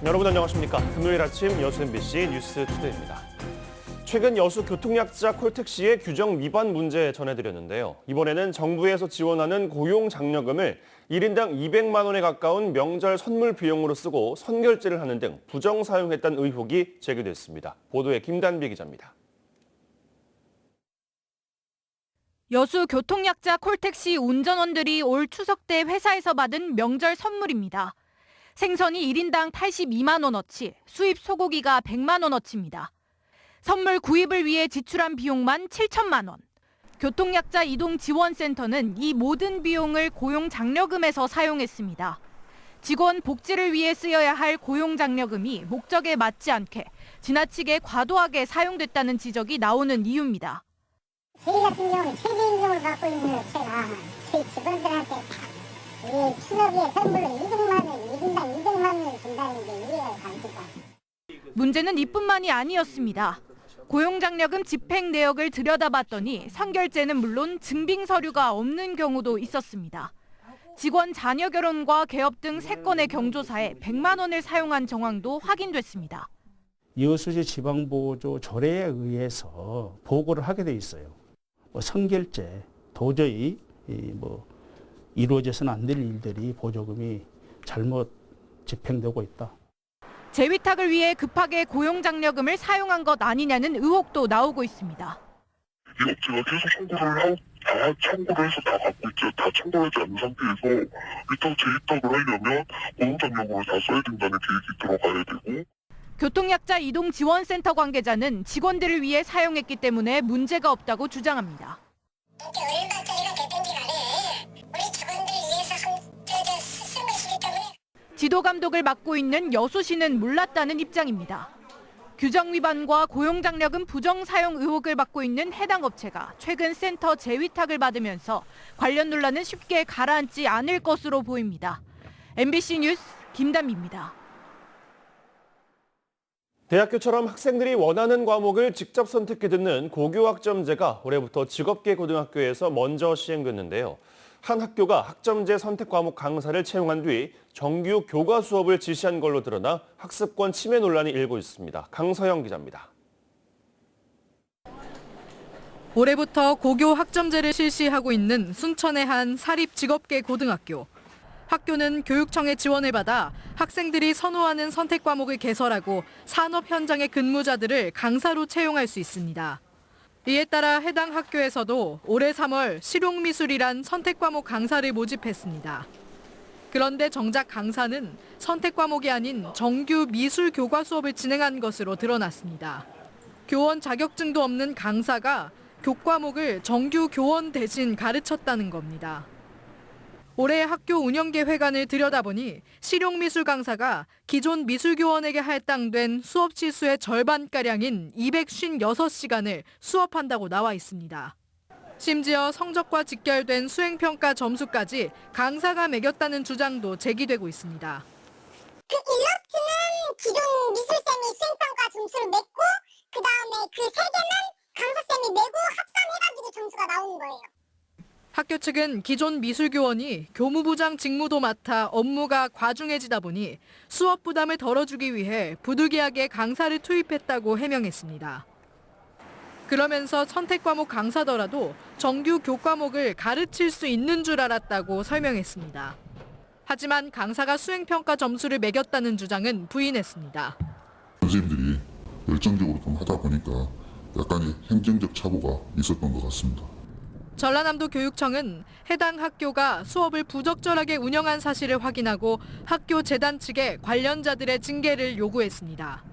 여러분 안녕하십니까. 금요일 아침 여수 MBC 뉴스 투데이입니다. 최근 여수 교통약자 콜택시의 규정 위반 문제 전해드렸는데요. 이번에는 정부에서 지원하는 고용장려금을 1인당 200만 원에 가까운 명절 선물 비용으로 쓰고 선결제를 하는 등 부정 사용했다는 의혹이 제기됐습니다. 보도에 김단비 기자입니다. 여수 교통약자 콜택시 운전원들이 올 추석 때 회사에서 받은 명절 선물입니다. 생선이 1인당 82만 원어치, 수입 소고기가 100만 원어치입니다. 선물 구입을 위해 지출한 비용만 7천만 원. 교통약자 이동지원센터는 이 모든 비용을 고용장려금에서 사용했습니다. 직원 복지를 위해 쓰여야 할 고용장려금이 목적에 맞지 않게 지나치게 과도하게 사용됐다는 지적이 나오는 이유입니다. 저희 같은 경우는 최저임금을 받고 있는 업체가 저희 직원들한테 이 추석에 선물로 200만 원, 1인당 200만 원을 준다는 게 이해가 갑니까? 문제는 이뿐만이 아니었습니다. 고용장려금 집행 내역을 들여다봤더니 선결제는 물론 증빙 서류가 없는 경우도 있었습니다. 직원 자녀 결혼과 개업 등 3건의 경조사에 100만 원을 사용한 정황도 확인됐습니다. 여수시 지방보조 조례에 의해서 보고를 하게 돼 있어요. 선결제 도저히 이루어져서는 안 될 일들이 보조금이 잘못 집행되고 있다. 재위탁을 위해 급하게 고용장려금을 사용한 것 아니냐는 의혹도 나오고 있습니다. 이 업체가 계속 청구를 해서 다 갖고 있지, 다 청구하지 않은 상태에서 일단 재입탁을 하려면 고용장려금을 다 써야 된다는 계획이 들어가야 되고. 교통약자 이동지원센터 관계자는 직원들을 위해 사용했기 때문에 문제가 없다고 주장합니다. 얼마짜리가 되든지 간에 우리 직원들을 위해서 쓴 것이기 때문에 지도 감독을 맡고 있는 여수시는 몰랐다는 입장입니다. 규정 위반과 고용장려금 부정 사용 의혹을 받고 있는 해당 업체가 최근 센터 재위탁을 받으면서 관련 논란은 쉽게 가라앉지 않을 것으로 보입니다. MBC 뉴스 김단비입니다. 대학교처럼 학생들이 원하는 과목을 직접 선택해 듣는 고교학점제가 올해부터 직업계 고등학교에서 먼저 시행됐는데요. 한 학교가 학점제 선택 과목 강사를 채용한 뒤 정규 교과 수업을 지시한 걸로 드러나 학습권 침해 논란이 일고 있습니다. 강서영 기자입니다. 올해부터 고교 학점제를 실시하고 있는 순천의 한 사립직업계 고등학교. 학교는 교육청의 지원을 받아 학생들이 선호하는 선택 과목을 개설하고 산업 현장의 근무자들을 강사로 채용할 수 있습니다. 이에 따라 해당 학교에서도 올해 3월 실용미술이란 선택 과목 강사를 모집했습니다. 그런데 정작 강사는 선택 과목이 아닌 정규 미술 교과 수업을 진행한 것으로 드러났습니다. 교원 자격증도 없는 강사가 교과목을 정규 교원 대신 가르쳤다는 겁니다. 올해 학교 운영계획안을 들여다보니 실용미술 강사가 기존 미술교원에게 할당된 수업 시수의 절반가량인 256시간을 수업한다고 나와 있습니다. 심지어 성적과 직결된 수행평가 점수까지 강사가 매겼다는 주장도 제기되고 있습니다. 그 일러스트는 기존 미술쌤이 수행평가 점수를 냈고 그 다음에 그 3개는 강사쌤이 내고 합산해가지고 점수가 나오는 거예요. 학교 측은 기존 미술교원이 교무부장 직무도 맡아 업무가 과중해지다 보니 수업 부담을 덜어주기 위해 부득이하게 강사를 투입했다고 해명했습니다. 그러면서 선택 과목 강사더라도 정규 교과목을 가르칠 수 있는 줄 알았다고 설명했습니다. 하지만 강사가 수행평가 점수를 매겼다는 주장은 부인했습니다. 선생님들이 열정적으로 좀 하다 보니까 약간의 행정적 착오가 있었던 것 같습니다. 전라남도 교육청은 해당 학교가 수업을 부적절하게 운영한 사실을 확인하고 학교 재단 측에 관련자들의 징계를 요구했습니다.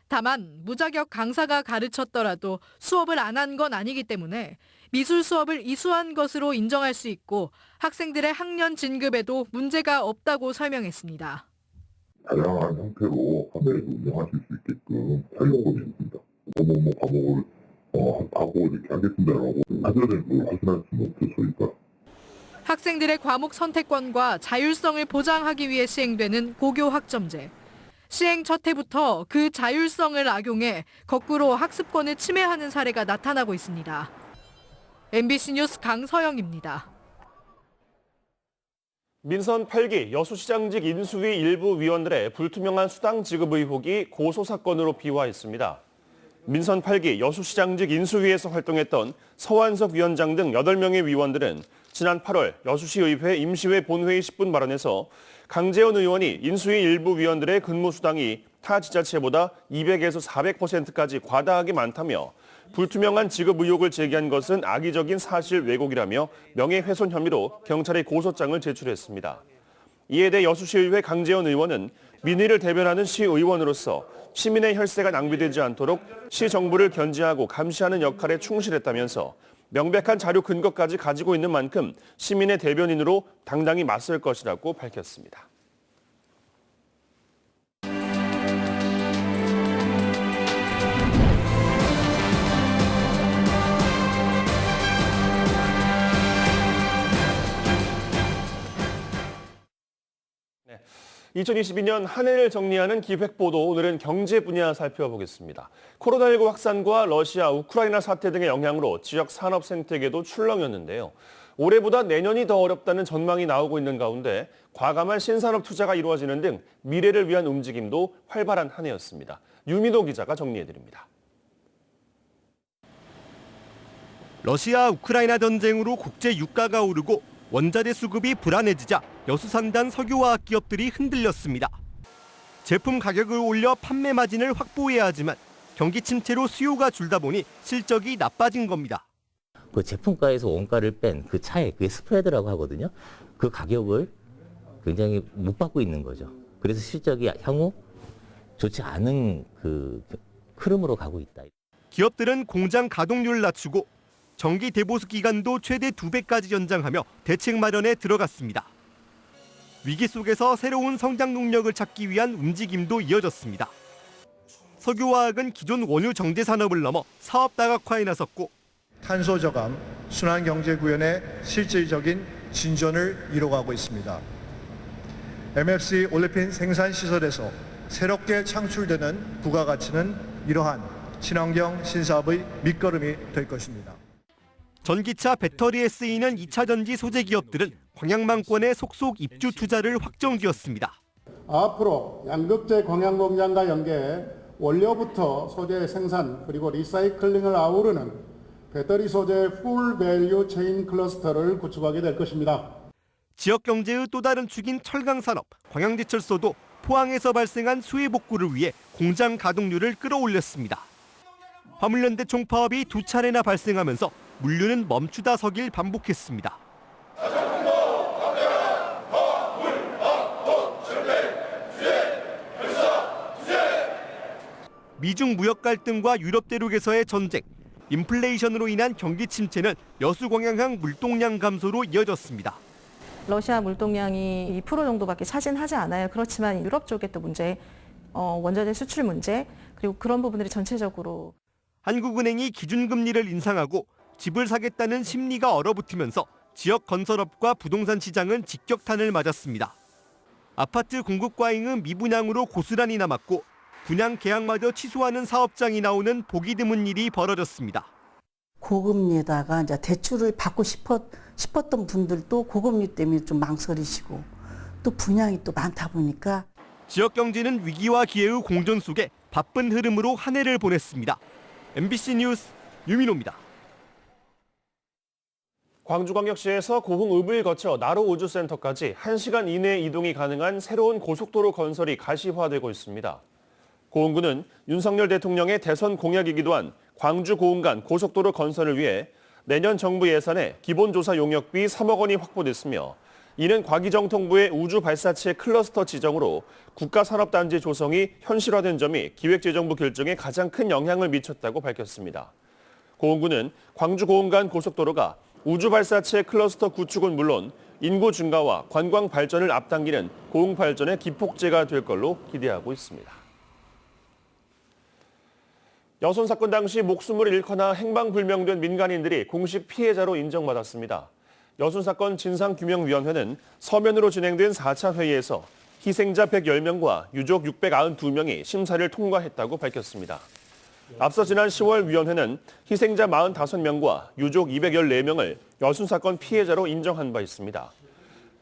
다만 무자격 강사가 가르쳤더라도 수업을 안 한 건 아니기 때문에 미술 수업을 이수한 것으로 인정할 수 있고 학생들의 학년 진급에도 문제가 없다고 설명했습니다. 다양한 형태로 판매를 운영하실 수 있게끔 활용을 했습니다. 과목을 하고 이렇게 하겠습니다라고 사전에 확인할 수는 없죠, 저희가. 학생들의 과목 선택권과 자율성을 보장하기 위해 시행되는 고교 학점제. 시행 첫 해부터 그 자율성을 악용해 거꾸로 학습권을 침해하는 사례가 나타나고 있습니다. MBC 뉴스 강서영입니다. 민선 8기 여수시장직 인수위 일부 위원들의 불투명한 수당 지급 의혹이 고소사건으로 비화했습니다. 민선 8기 여수시장직 인수위에서 활동했던 서완석 위원장 등 8명의 위원들은 지난 8월 여수시의회 임시회 본회의 10분 발언에서 강재원 의원이 인수위 일부 위원들의 근무수당이 타 지자체보다 200에서 400%까지 과다하게 많다며 불투명한 지급 의혹을 제기한 것은 악의적인 사실 왜곡이라며 명예훼손 혐의로 경찰에 고소장을 제출했습니다. 이에 대해 여수시의회 강재원 의원은 민의를 대변하는 시의원으로서 시민의 혈세가 낭비되지 않도록 시정부를 견제하고 감시하는 역할에 충실했다면서 명백한 자료 근거까지 가지고 있는 만큼 시민의 대변인으로 당당히 맞설 것이라고 밝혔습니다. 네, 2022년 한 해를 정리하는 기획보도 오늘은 경제 분야 살펴보겠습니다. 코로나19 확산과 러시아, 우크라이나 사태 등의 영향으로 지역 산업 생태계도 출렁였는데요. 올해보다 내년이 더 어렵다는 전망이 나오고 있는 가운데 과감한 신산업 투자가 이루어지는 등 미래를 위한 움직임도 활발한 한 해였습니다. 유민호 기자가 정리해드립니다. 러시아 우크라이나 전쟁으로 국제 유가가 오르고 원자재 수급이 불안해지자 여수산단 석유화학 기업들이 흔들렸습니다. 제품 가격을 올려 판매 마진을 확보해야 하지만 경기 침체로 수요가 줄다 보니 실적이 나빠진 겁니다. 그 제품가에서 원가를 뺀 그 차액, 그게 스프레드라고 하거든요. 그 가격을 굉장히 못 받고 있는 거죠. 그래서 실적이 향후 좋지 않은 그 흐름으로 가고 있다. 기업들은 공장 가동률을 낮추고 정기 대보수 기간도 최대 2배까지 연장하며 대책 마련에 들어갔습니다. 위기 속에서 새로운 성장 동력을 찾기 위한 움직임도 이어졌습니다. 석유화학은 기존 원유 정제 산업을 넘어 사업 다각화에 나섰고 탄소 저감, 순환 경제 구현의 실질적인 진전을 이뤄가고 있습니다. MFC 올레핀 생산 시설에서 새롭게 창출되는 부가가치는 이러한 친환경 신사업의 밑거름이 될 것입니다. 전기차 배터리에 쓰이는 2차 전지 소재 기업들은 광양망권에 속속 입주 투자를 확정지었습니다. 앞으로 양극재 광양공장과 연계해 원료부터 소재 생산 그리고 리사이클링을 아우르는 배터리 소재 풀 밸류 체인 클러스터를 구축하게 될 것입니다. 지역 경제의 또 다른 축인 철강 산업, 광양제철소도 포항에서 발생한 수해 복구를 위해 공장 가동률을 끌어올렸습니다. 화물연대 총파업이 2차례나 발생하면서 물류는 멈추다 서길 반복했습니다. 미중 무역 갈등과 유럽 대륙에서의 전쟁, 인플레이션으로 인한 경기 침체는 여수광양항 물동량 감소로 이어졌습니다. 러시아 물동량이 2% 정도밖에 차지는 하지 않아요. 그렇지만 유럽 쪽에 또 문제, 원자재 수출 문제, 그리고 그런 부분들이 전체적으로. 한국은행이 기준금리를 인상하고 집을 사겠다는 심리가 얼어붙으면서 지역 건설업과 부동산 시장은 직격탄을 맞았습니다. 아파트 공급 과잉은 미분양으로 고스란히 남았고 분양 계약마저 취소하는 사업장이 나오는 보기 드문 일이 벌어졌습니다. 고금리에다가 이제 대출을 받고 싶었던 분들도 고금리 때문에 좀 망설이시고 또 분양이 또 많다 보니까 지역 경제는 위기와 기회의 공존 속에 바쁜 흐름으로 한 해를 보냈습니다. MBC 뉴스 유민호입니다. 광주광역시에서 고흥읍을 거쳐 나로 우주센터까지 1시간 이내 이동이 가능한 새로운 고속도로 건설이 가시화되고 있습니다. 고흥군은 윤석열 대통령의 대선 공약이기도 한 광주 고흥 간 고속도로 건설을 위해 내년 정부 예산에 기본조사 용역비 3억 원이 확보됐으며 이는 과기정통부의 우주발사체 클러스터 지정으로 국가산업단지 조성이 현실화된 점이 기획재정부 결정에 가장 큰 영향을 미쳤다고 밝혔습니다. 고흥군은 광주 고흥 간 고속도로가 우주발사체 클러스터 구축은 물론 인구 증가와 관광 발전을 앞당기는 고흥 발전의 기폭제가 될 걸로 기대하고 있습니다. 여순 사건 당시 목숨을 잃거나 행방불명된 민간인들이 공식 피해자로 인정받았습니다. 여순 사건 진상규명위원회는 서면으로 진행된 4차 회의에서 희생자 110명과 유족 692명이 심사를 통과했다고 밝혔습니다. 앞서 지난 10월 위원회는 희생자 45명과 유족 214명을 여순 사건 피해자로 인정한 바 있습니다.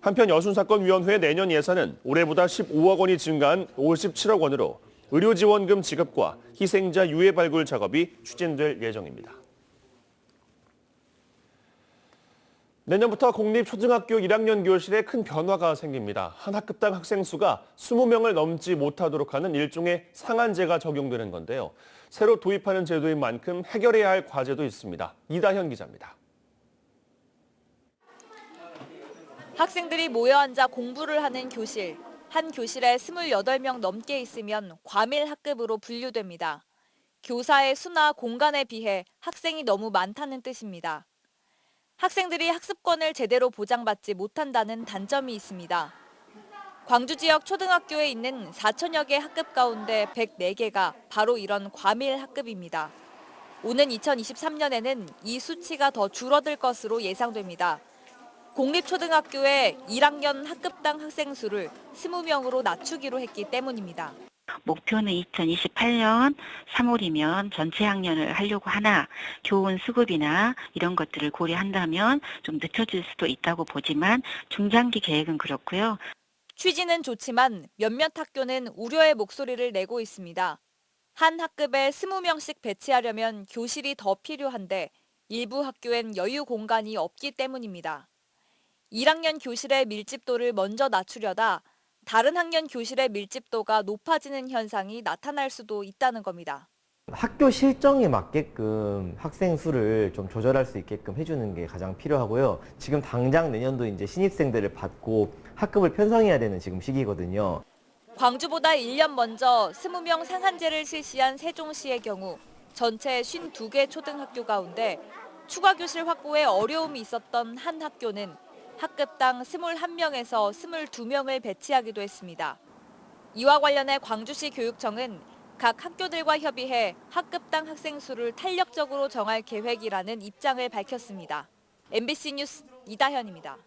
한편 여순사건위원회 내년 예산은 올해보다 15억 원이 증가한 57억 원으로 의료지원금 지급과 희생자 유해 발굴 작업이 추진될 예정입니다. 내년부터 공립초등학교 1학년 교실에 큰 변화가 생깁니다. 한 학급당 학생 수가 20명을 넘지 못하도록 하는 일종의 상한제가 적용되는 건데요. 새로 도입하는 제도인 만큼 해결해야 할 과제도 있습니다. 이다현 기자입니다. 학생들이 모여 앉아 공부를 하는 교실. 한 교실에 28명 넘게 있으면 과밀 학급으로 분류됩니다. 교사의 수나 공간에 비해 학생이 너무 많다는 뜻입니다. 학생들이 학습권을 제대로 보장받지 못한다는 단점이 있습니다. 광주 지역 초등학교에 있는 4천여 개 학급 가운데 104개가 바로 이런 과밀 학급입니다. 오는 2023년에는 이 수치가 더 줄어들 것으로 예상됩니다. 공립초등학교의 1학년 학급당 학생 수를 20명으로 낮추기로 했기 때문입니다. 목표는 2028년 3월이면 전체 학년을 하려고 하나 교원 수급이나 이런 것들을 고려한다면 좀 늦춰질 수도 있다고 보지만 중장기 계획은 그렇고요. 취지는 좋지만 몇몇 학교는 우려의 목소리를 내고 있습니다. 한 학급에 20명씩 배치하려면 교실이 더 필요한데 일부 학교엔 여유 공간이 없기 때문입니다. 1학년 교실의 밀집도를 먼저 낮추려다 다른 학년 교실의 밀집도가 높아지는 현상이 나타날 수도 있다는 겁니다. 학교 실정에 맞게끔 학생 수를 좀 조절할 수 있게끔 해주는 게 가장 필요하고요. 지금 당장 내년도 이제 신입생들을 받고 학급을 편성해야 되는 지금 시기거든요. 광주보다 1년 먼저 20명 상한제를 실시한 세종시의 경우 전체 52개 초등학교 가운데 추가 교실 확보에 어려움이 있었던 한 학교는 학급당 21명에서 22명을 배치하기도 했습니다. 이와 관련해 광주시 교육청은 각 학교들과 협의해 학급당 학생 수를 탄력적으로 정할 계획이라는 입장을 밝혔습니다. MBC 뉴스 이다현입니다.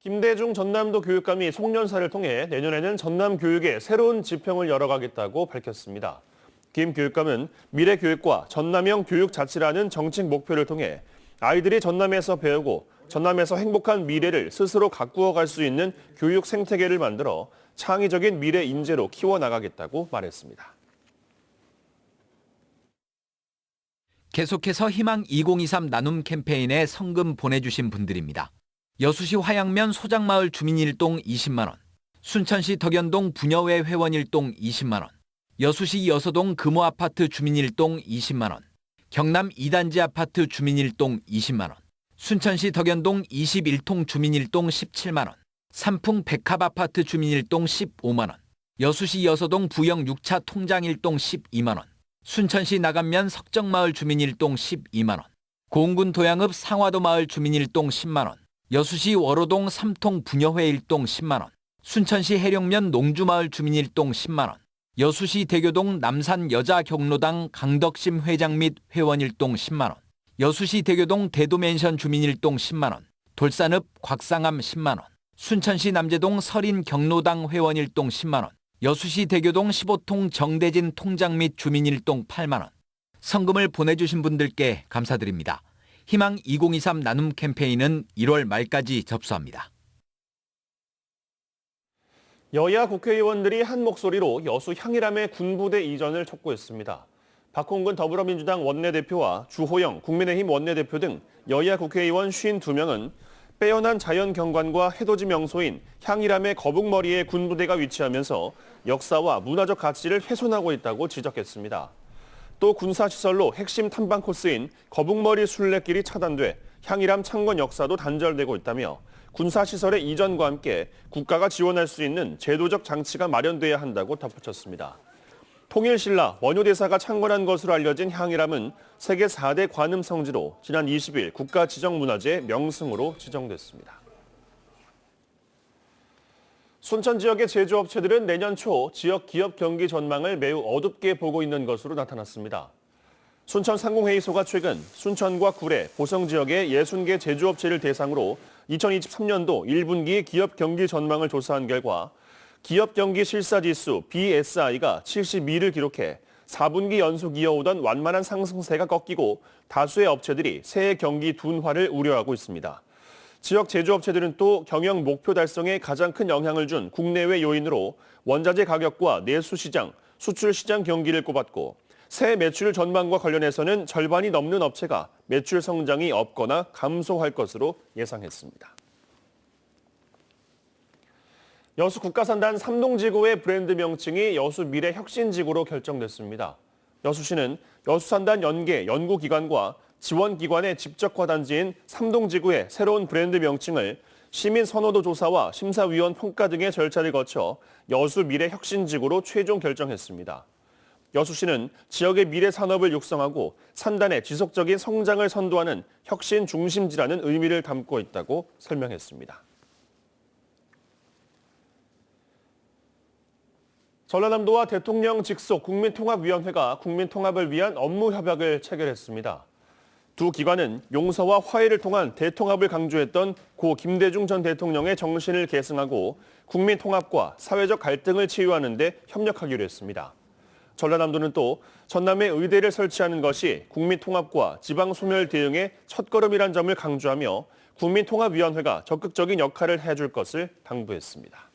김대중 전남도 교육감이 송년사를 통해 내년에는 전남 교육에 새로운 지평을 열어가겠다고 밝혔습니다. 김 교육감은 미래교육과 전남형 교육자치라는 정책 목표를 통해 아이들이 전남에서 배우고 전남에서 행복한 미래를 스스로 가꾸어갈 수 있는 교육 생태계를 만들어 창의적인 미래 인재로 키워나가겠다고 말했습니다. 계속해서 희망 2023 나눔 캠페인에 성금 보내주신 분들입니다. 여수시 화양면 소장마을 주민일동 20만 원, 순천시 덕연동 부녀회 회원일동 20만 원, 여수시 여서동 금호아파트 주민일동 20만 원, 경남 2단지 아파트 주민일동 20만 원, 순천시 덕연동 21통 주민일동 17만 원, 삼풍 백합아파트 주민일동 15만 원, 여수시 여서동 부영 6차 통장일동 12만 원, 순천시 나간면 석정마을 주민일동 12만 원, 고흥군 도양읍 상화도 마을 주민일동 10만 원, 여수시 월호동 3통 부녀회 일동 10만 원, 순천시 해령면 농주마을 주민일동 10만 원, 여수시 대교동 남산 여자경로당 강덕심 회장 및 회원일동 10만 원, 여수시 대교동 대도맨션 주민일동 10만 원, 돌산읍 곽상암 10만 원, 순천시 남제동 설인 경로당 회원일동 10만 원, 여수시 대교동 15통 정대진 통장 및 주민일동 8만 원. 성금을 보내주신 분들께 감사드립니다. 희망 2023 나눔 캠페인은 1월 말까지 접수합니다. 여야 국회의원들이 한 목소리로 여수 향일함의 군부대 이전을 촉구했습니다. 박홍근 더불어민주당 원내대표와 주호영 국민의힘 원내대표 등 여야 국회의원 52명은 빼어난 자연 경관과 해돋이 명소인 향일함의 거북머리에 군부대가 위치하면서 역사와 문화적 가치를 훼손하고 있다고 지적했습니다. 또 군사시설로 핵심 탐방 코스인 거북머리 순례길이 차단돼 향일함 창건 역사도 단절되고 있다며 군사시설의 이전과 함께 국가가 지원할 수 있는 제도적 장치가 마련돼야 한다고 덧붙였습니다. 통일신라 원효대사가 창건한 것으로 알려진 향일함은 세계 4대 관음 성지로 지난 20일 국가지정문화재 명승으로 지정됐습니다. 순천 지역의 제조업체들은 내년 초 지역 기업 경기 전망을 매우 어둡게 보고 있는 것으로 나타났습니다. 순천 상공회의소가 최근 순천과 구례, 보성 지역의 60개 제조업체를 대상으로 2023년도 1분기 기업 경기 전망을 조사한 결과 기업 경기 실사지수 BSI가 72를 기록해 4분기 연속 이어오던 완만한 상승세가 꺾이고 다수의 업체들이 새해 경기 둔화를 우려하고 있습니다. 지역 제조업체들은 또 경영 목표 달성에 가장 큰 영향을 준 국내외 요인으로 원자재 가격과 내수 시장, 수출 시장 경기를 꼽았고 새 매출 전망과 관련해서는 절반이 넘는 업체가 매출 성장이 없거나 감소할 것으로 예상했습니다. 여수 국가산단 삼동지구의 브랜드 명칭이 여수 미래혁신지구로 결정됐습니다. 여수시는 여수산단 연계 연구기관과 지원기관의 집적화 단지인 삼동지구의 새로운 브랜드 명칭을 시민 선호도 조사와 심사위원 평가 등의 절차를 거쳐 여수 미래혁신지구로 최종 결정했습니다. 여수시는 지역의 미래 산업을 육성하고 산단의 지속적인 성장을 선도하는 혁신 중심지라는 의미를 담고 있다고 설명했습니다. 전라남도와 대통령 직속 국민통합위원회가 국민통합을 위한 업무 협약을 체결했습니다. 두 기관은 용서와 화해를 통한 대통합을 강조했던 고 김대중 전 대통령의 정신을 계승하고 국민통합과 사회적 갈등을 치유하는 데 협력하기로 했습니다. 전라남도는 또 전남에 의대를 설치하는 것이 국민통합과 지방소멸 대응의 첫걸음이란 점을 강조하며 국민통합위원회가 적극적인 역할을 해줄 것을 당부했습니다.